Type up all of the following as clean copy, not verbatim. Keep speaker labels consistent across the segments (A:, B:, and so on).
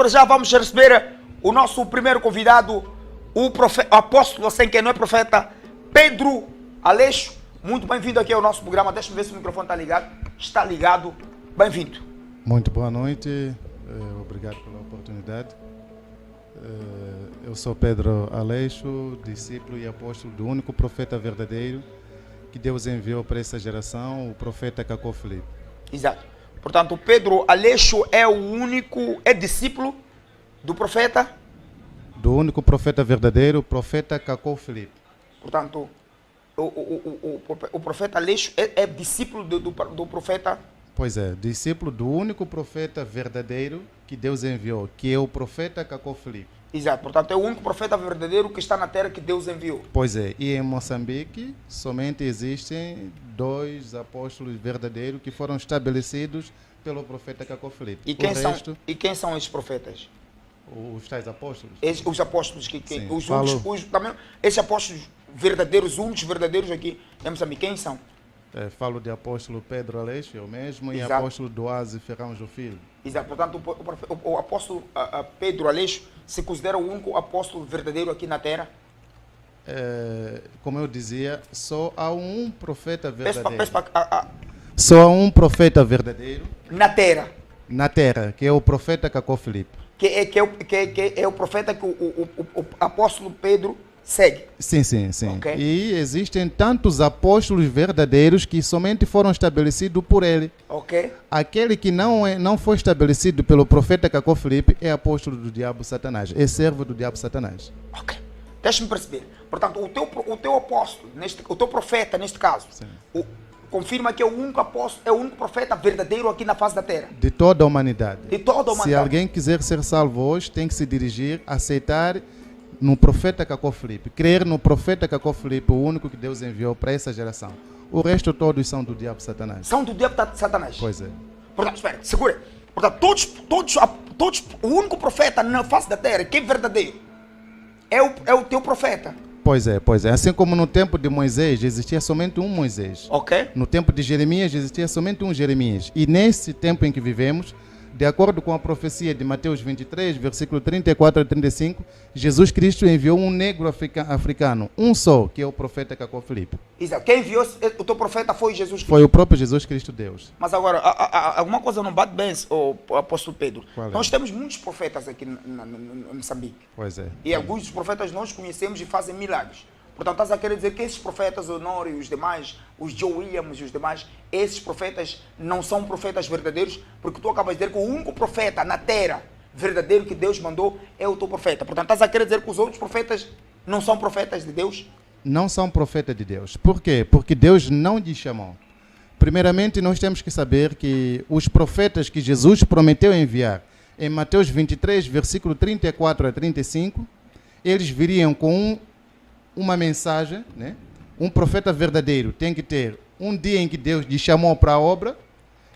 A: para já vamos receber o nosso primeiro convidado, o apóstolo, sem quem não é profeta, Pedro Aleixo. Muito bem-vindo aqui ao nosso programa. Deixa-me ver se o microfone está ligado. Está ligado. Bem-vindo.
B: Muito boa noite. Obrigado pela oportunidade. Eu sou Pedro Aleixo, discípulo e apóstolo do único profeta verdadeiro que Deus enviou para essa geração, o profeta Cacó Filipe.
A: Exato. Portanto, Pedro Aleixo é o único, é discípulo do profeta?
B: Do único profeta verdadeiro, o profeta Cacó Filipe.
A: Portanto, o profeta Aleixo é discípulo do profeta?
B: Pois é, discípulo do único profeta verdadeiro que Deus enviou, que é o profeta Cacó Filipe.
A: Exato, portanto é o único profeta verdadeiro que está na terra que Deus enviou.
B: Pois é, e em Moçambique somente existem 2 apóstolos verdadeiros que foram estabelecidos pelo profeta Cacó Filipe.
A: E quem são esses profetas?
B: Os tais apóstolos?
A: Os apóstolos também, esses apóstolos verdadeiros, únicos verdadeiros aqui em Moçambique, quem são?
B: Falo de apóstolo Pedro Aleixo, eu mesmo,
A: Exato.
B: E apóstolo Doase Ferrão Filho.
A: Exato, portanto o apóstolo Pedro Aleixo se considera o único apóstolo verdadeiro aqui na terra?
B: Como eu dizia, só há um profeta verdadeiro.
A: Só
B: há um profeta verdadeiro
A: na terra.
B: Na terra, que é o profeta Cacó Filipe.
A: Que é o profeta que o apóstolo Pedro segue.
B: Sim. Okay. E existem tantos apóstolos verdadeiros que somente foram estabelecidos por ele.
A: Okay.
B: Aquele que não foi estabelecido pelo profeta Cacó Filipe é apóstolo do diabo Satanás, é servo do diabo Satanás.
A: Ok. Deixa-me perceber. Portanto, o teu apóstolo, o teu profeta neste caso, confirma que é o único apóstolo, é o único profeta verdadeiro aqui na face da terra.
B: De toda a humanidade.
A: De toda a humanidade.
B: Se alguém quiser ser salvo hoje, tem que se dirigir, aceitar no profeta Cacó Filipe, crer no profeta Cacó Filipe, o único que Deus enviou para essa geração. O resto todos são do diabo Satanás.
A: São do diabo Satanás?
B: Pois é.
A: Portanto, espera, segura. Portanto, todos, o único profeta na face da terra que é verdadeiro é o teu profeta.
B: Pois é. Assim como no tempo de Moisés existia somente um Moisés.
A: Ok.
B: No tempo de Jeremias existia somente um Jeremias. E nesse tempo em que vivemos, de acordo com a profecia de Mateus 23, versículo 34 a 35, Jesus Cristo enviou um negro africano, um só, que é o profeta Cacó Filipe.
A: Exato. Quem enviou o teu profeta foi Jesus Cristo.
B: Foi o próprio Jesus Cristo Deus.
A: Mas agora, alguma coisa não bate bem, o apóstolo Pedro. Nós temos muitos profetas aqui no Moçambique.
B: Pois é.
A: E alguns dos profetas nós conhecemos e fazem milagres. Portanto, estás a querer dizer que esses profetas, o Honório e os demais, os Joe Williams e os demais, esses profetas não são profetas verdadeiros, porque tu acabas de dizer que o único profeta na terra verdadeiro que Deus mandou é o teu profeta. Portanto, estás a querer dizer que os outros profetas não são profetas de Deus?
B: Não são profetas de Deus. Por quê? Porque Deus não lhes chamou. Primeiramente, nós temos que saber que os profetas que Jesus prometeu enviar, em Mateus 23, versículo 34 a 35, eles viriam com uma mensagem, né? Um profeta verdadeiro tem que ter um dia em que Deus lhe chamou para a obra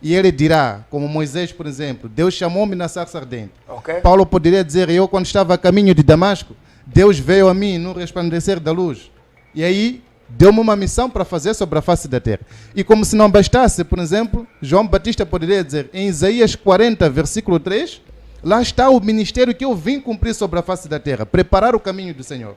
B: e ele dirá, como Moisés, por exemplo, Deus chamou-me na sarça ardente.
A: Okay.
B: Paulo poderia dizer, eu quando estava a caminho de Damasco, Deus veio a mim no resplandecer da luz. E aí deu-me uma missão para fazer sobre a face da terra. E como se não bastasse, por exemplo, João Batista poderia dizer, em Isaías 40, versículo 3, lá está o ministério que eu vim cumprir sobre a face da terra, preparar o caminho do Senhor.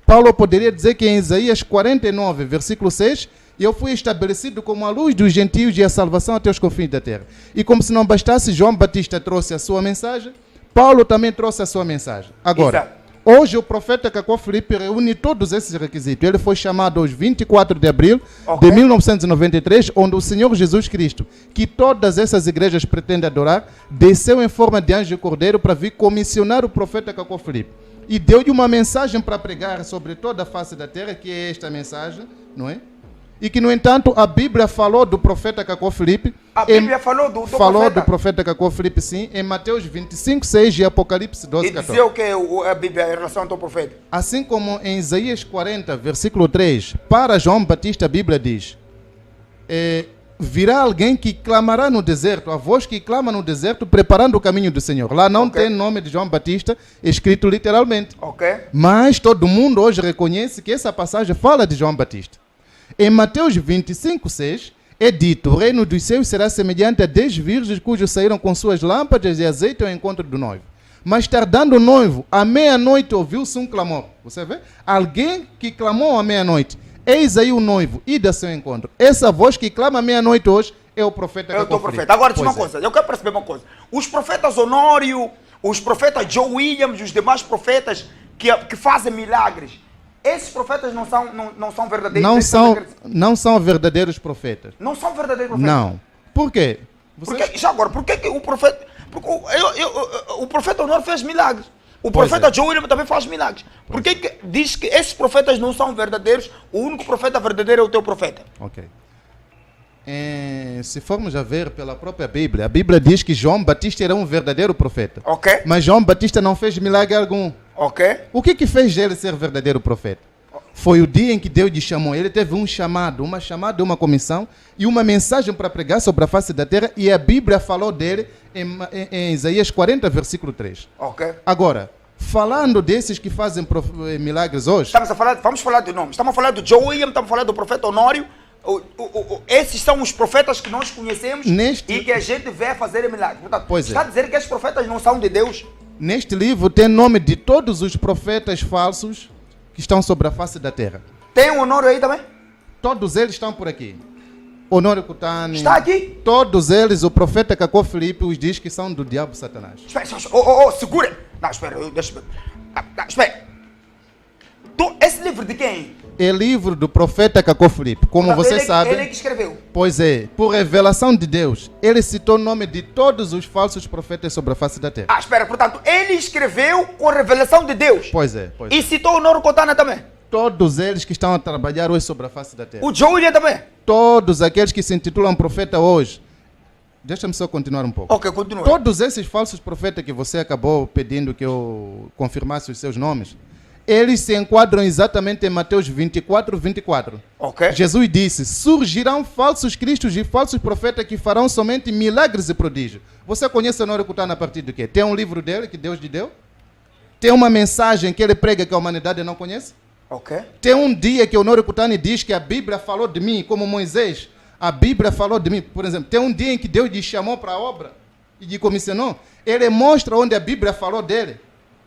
B: Paulo poderia dizer que em Isaías 49, versículo 6, eu fui estabelecido como a luz dos gentios e a salvação até os confins da terra. E como se não bastasse, João Batista trouxe a sua mensagem, Paulo também trouxe a sua mensagem. Agora, hoje o profeta Cacó Filipe reúne todos esses requisitos. Ele foi chamado hoje 24 de abril de 1993, onde o Senhor Jesus Cristo, que todas essas igrejas pretendem adorar, desceu em forma de anjo cordeiro para vir comissionar o profeta Cacó Filipe. E deu-lhe uma mensagem para pregar sobre toda a face da terra, que é esta mensagem, não é? E que, no entanto, a Bíblia falou do profeta Cacó Filipe. A
A: Bíblia falou
B: do profeta Cacó Filipe, sim, em Mateus 25, 6 e Apocalipse 12, 14.
A: E dizer o que a Bíblia em relação ao teu profeta?
B: Assim como em Isaías 40, versículo 3, para João Batista, a Bíblia diz, virá alguém que clamará no deserto, a voz que clama no deserto, preparando o caminho do Senhor. Lá não tem nome de João Batista escrito literalmente. Mas todo mundo hoje reconhece que essa passagem fala de João Batista. Em Mateus 25, 6, é dito, o reino dos céus será semelhante a 10 virgens cujos saíram com suas lâmpadas e azeite ao encontro do noivo. Mas tardando o noivo, à meia-noite ouviu-se um clamor. Você vê? Alguém que clamou à meia-noite. Eis aí o noivo, ida ao seu encontro. Essa voz que clama à meia-noite hoje é o profeta
A: É o teu profeta. Agora, diz uma coisa. Eu quero perceber uma coisa. Os profetas Honório, os profetas Joe Williams, os demais profetas que fazem milagres, esses profetas não são verdadeiros?
B: Não são verdadeiros profetas.
A: Não são verdadeiros profetas?
B: Não. Por quê?
A: Já agora, por que o profeta... Porque o profeta Honório fez milagres. O profeta Joe Williams também faz milagres. Por que diz que esses profetas não são verdadeiros? O único profeta verdadeiro é o teu profeta.
B: Ok. Se formos a ver pela própria Bíblia, a Bíblia diz que João Batista era um verdadeiro profeta.
A: Ok.
B: Mas João Batista não fez milagre algum.
A: Ok.
B: O que fez ele ser verdadeiro profeta? Foi o dia em que Deus lhe chamou. Ele teve um chamado, uma comissão e uma mensagem para pregar sobre a face da terra, e a Bíblia falou dele em Isaías 40, versículo 3.
A: Ok.
B: Agora, falando desses que fazem milagres hoje...
A: Vamos falar de nome. Estamos a falar do Joe Williams, estamos a falar do profeta Honório. Esses são os profetas que nós conhecemos e que a gente vê fazer milagres. Portanto, está a dizer que esses profetas não são de Deus?
B: Neste livro tem nome de todos os profetas falsos que estão sobre a face da terra.
A: Tem um Honório aí também?
B: Todos eles estão por aqui. Honório Cutani.
A: Está aqui?
B: Todos eles, o profeta Cacó Filipe os diz que são do diabo Satanás.
A: Espera, segura. Não, espera, espera. Esse livro de quem?
B: É livro do profeta Cacó Filipe. Como você sabe...
A: Ele que escreveu.
B: Pois é, por revelação de Deus, ele citou o nome de todos os falsos profetas sobre a face da terra.
A: Espera, portanto, ele escreveu com revelação de Deus.
B: Pois é.
A: E citou o Honório Cutani também.
B: Todos eles que estão a trabalhar hoje sobre a face da terra.
A: O Joe Williams também.
B: Todos aqueles que se intitulam profeta hoje. Deixa-me só continuar um pouco.
A: Ok, continua.
B: Todos esses falsos profetas que você acabou pedindo que eu confirmasse os seus nomes, eles se enquadram exatamente em Mateus 24, 24.
A: Ok.
B: Jesus disse, surgirão falsos cristos e falsos profetas que farão somente milagres e prodígios. Você conhece Honório Cutani a partir do quê? Tem um livro dele que Deus lhe deu? Tem uma mensagem que ele prega que a humanidade não conhece?
A: Ok.
B: Tem um dia que Honório Cutani diz que a Bíblia falou de mim, como Moisés. A Bíblia falou de mim, por exemplo. Tem um dia em que Deus lhe chamou para a obra e lhe comissionou. Ele mostra onde a Bíblia falou dele.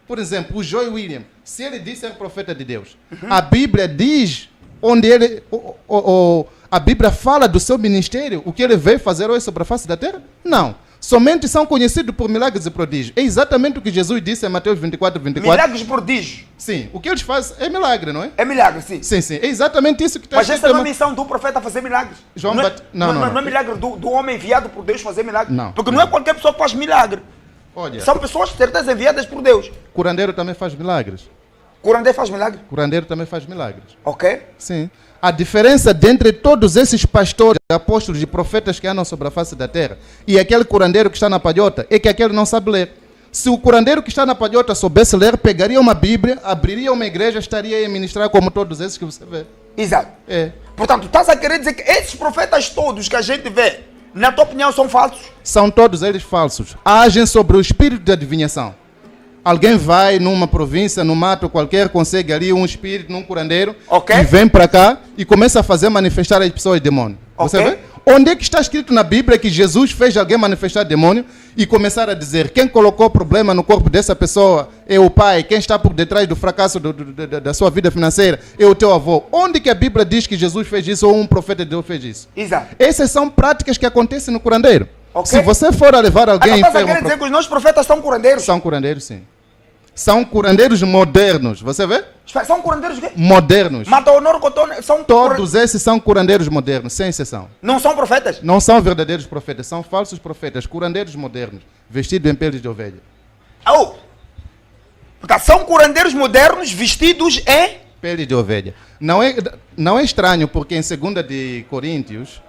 B: Por exemplo, o Joe Williams, se ele diz ser profeta de Deus, a Bíblia diz onde ele... a Bíblia fala do seu ministério, o que ele veio fazer hoje sobre a face da terra? Não. Somente são conhecidos por milagres e prodígios. É exatamente o que Jesus disse em Mateus 24, 24.
A: Milagres e prodígios.
B: Sim. O que eles fazem é milagre, não é?
A: É milagre, sim.
B: Sim, sim. É exatamente isso que está
A: escrito. Mas essa não é a missão do profeta fazer milagres.
B: Não
A: é milagre do homem enviado por Deus fazer milagre.
B: Não.
A: Porque não é qualquer pessoa que faz milagre.
B: Olha,
A: são pessoas, certeza, enviadas por Deus.
B: Curandeiro também faz milagres.
A: Curandeiro faz milagre?
B: Curandeiro também faz milagres.
A: Ok.
B: Sim. A diferença dentre todos esses pastores, apóstolos e profetas que andam sobre a face da terra e aquele curandeiro que está na palhota é que aquele não sabe ler. Se o curandeiro que está na palhota soubesse ler, pegaria uma Bíblia, abriria uma igreja, estaria a ministrar como todos esses que você vê.
A: Exato.
B: É.
A: Portanto, estás a querer dizer que esses profetas todos que a gente vê, na tua opinião, são falsos?
B: São todos eles falsos. Agem sobre o espírito de adivinhação. Alguém vai numa província, no mato qualquer, consegue ali um espírito, num curandeiro, e vem para cá e começa a fazer manifestar as pessoas demônio. Você vê? Onde é que está escrito na Bíblia que Jesus fez alguém manifestar demônio e começar a dizer quem colocou problema no corpo dessa pessoa é o pai, quem está por detrás do fracasso da sua vida financeira é o teu avô? Onde que a Bíblia diz que Jesus fez isso ou um profeta de Deus fez isso?
A: Exato.
B: Essas são práticas que acontecem no curandeiro. Se você for a levar alguém
A: enfermo... Quer dizer que os nossos profetas são curandeiros?
B: São curandeiros, sim. São curandeiros modernos, você vê?
A: São curandeiros o quê?
B: Modernos.
A: São
B: todos esses são curandeiros modernos, sem exceção.
A: Não são profetas?
B: Não são verdadeiros profetas, são falsos profetas, curandeiros modernos, vestidos em peles de ovelha.
A: São curandeiros modernos vestidos em...
B: pele de ovelha. Não é estranho, porque em 2 de Coríntios,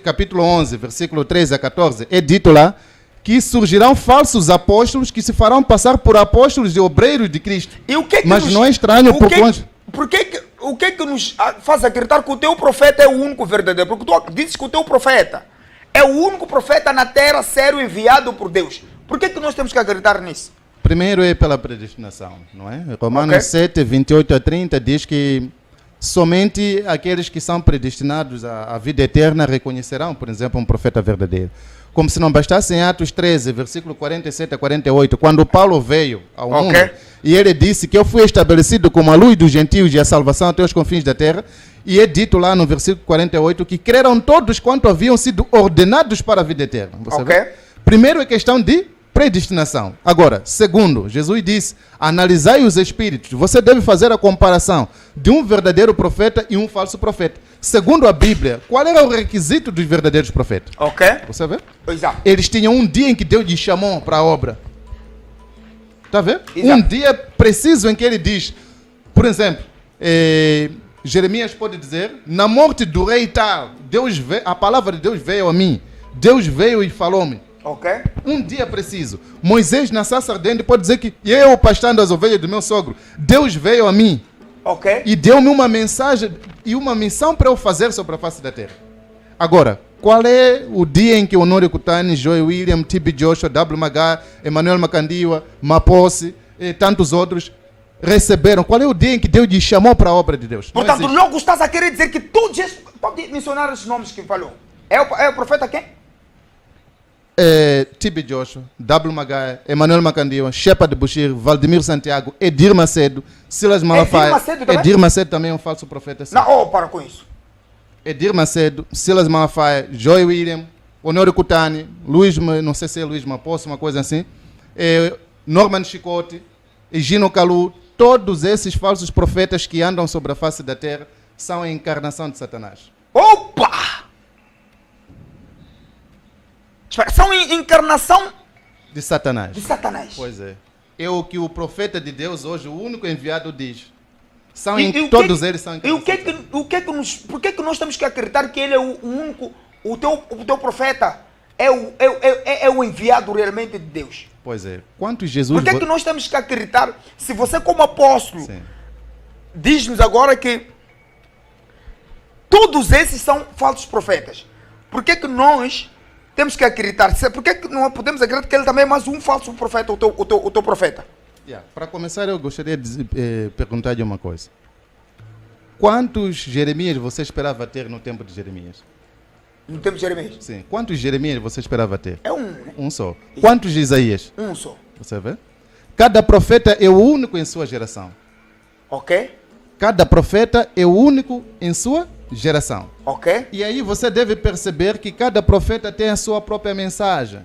B: capítulo 11, versículo 13 a 14, é dito lá que surgirão falsos apóstolos que se farão passar por apóstolos e obreiros de Cristo.
A: E o que
B: Mas não é estranho
A: o que nos faz acreditar que o teu profeta é o único verdadeiro? Porque tu dizes que o teu profeta é o único profeta na terra sério enviado por Deus. Por que nós temos que acreditar nisso?
B: Primeiro é pela predestinação, não é? Romanos 7, 28 a 30 diz que somente aqueles que são predestinados à vida eterna reconhecerão, por exemplo, um profeta verdadeiro. Como se não bastasse em Atos 13, versículo 47 a 48, quando Paulo veio ao mundo, e ele disse que eu fui estabelecido como a luz dos gentios e a salvação até os confins da terra, e é dito lá no versículo 48 que creram todos quanto haviam sido ordenados para a vida eterna. Você vê? Primeiro é questão de predestinação. Agora, segundo, Jesus disse, analisai os espíritos. Você deve fazer a comparação de um verdadeiro profeta e um falso profeta. Segundo a Bíblia, qual era o requisito dos verdadeiros profetas? Você vê?
A: Exato.
B: Eles tinham um dia em que Deus lhes chamou para a obra. Está vendo? Um dia preciso em que ele diz, por exemplo, Jeremias pode dizer, na morte do rei tal, a palavra de Deus veio a mim. Deus veio e falou-me. Um dia preciso. Moisés na sarça ardente pode dizer que eu pastando as ovelhas do meu sogro, Deus veio a mim. E deu-me uma mensagem e uma missão para eu fazer sobre a face da terra. Agora, qual é o dia em que Honório Kutani, Joy William, T.B. Joshua, W. Magá, Emmanuel Macandiwa, Maposse e tantos outros receberam? Qual é o dia em que Deus lhes chamou para a obra de Deus?
A: Portanto, logo estás a querer dizer que todos esses... Pode mencionar os nomes que falou. É o profeta quem?
B: T.B. Joshua, W. Magá, Emmanuel Macandiwa, Shepard Bushir, Valdemir Santiago, Edir Macedo, Silas Malafaia. Edir Macedo também é um falso profeta. Sim.
A: Não, para com isso.
B: Edir Macedo, Silas Malafaia, Joy William, Honório Kutani, não sei se é Luiz Maposse, uma coisa assim, Norman Chicote, Gino Kalu, todos esses falsos profetas que andam sobre a face da terra são a encarnação de Satanás.
A: Opa! São encarnação
B: de Satanás.
A: Pois é.
B: É o que o profeta de Deus hoje, o único enviado, diz.
A: Todos
B: eles são
A: encarnação. Por que nós temos que acreditar que ele é o único, o teu profeta é o enviado realmente de Deus?
B: Pois é. Quantos Jesus...
A: Por que nós temos que acreditar, se você como apóstolo, diz-nos agora que todos esses são falsos profetas? Por que nós temos que acreditar? Por que não podemos acreditar que ele também é mais um falso profeta, o teu profeta?
B: Para começar, eu gostaria de perguntar-lhe uma coisa. Quantos Jeremias você esperava ter no tempo de Jeremias?
A: No tempo de Jeremias?
B: Sim. Quantos Jeremias você esperava ter?
A: É um.
B: Um só. Quantos de Isaías?
A: Um só.
B: Você vê? Cada profeta é o único em sua geração. Cada profeta é o único em sua geração. E aí você deve perceber que cada profeta tem a sua própria mensagem.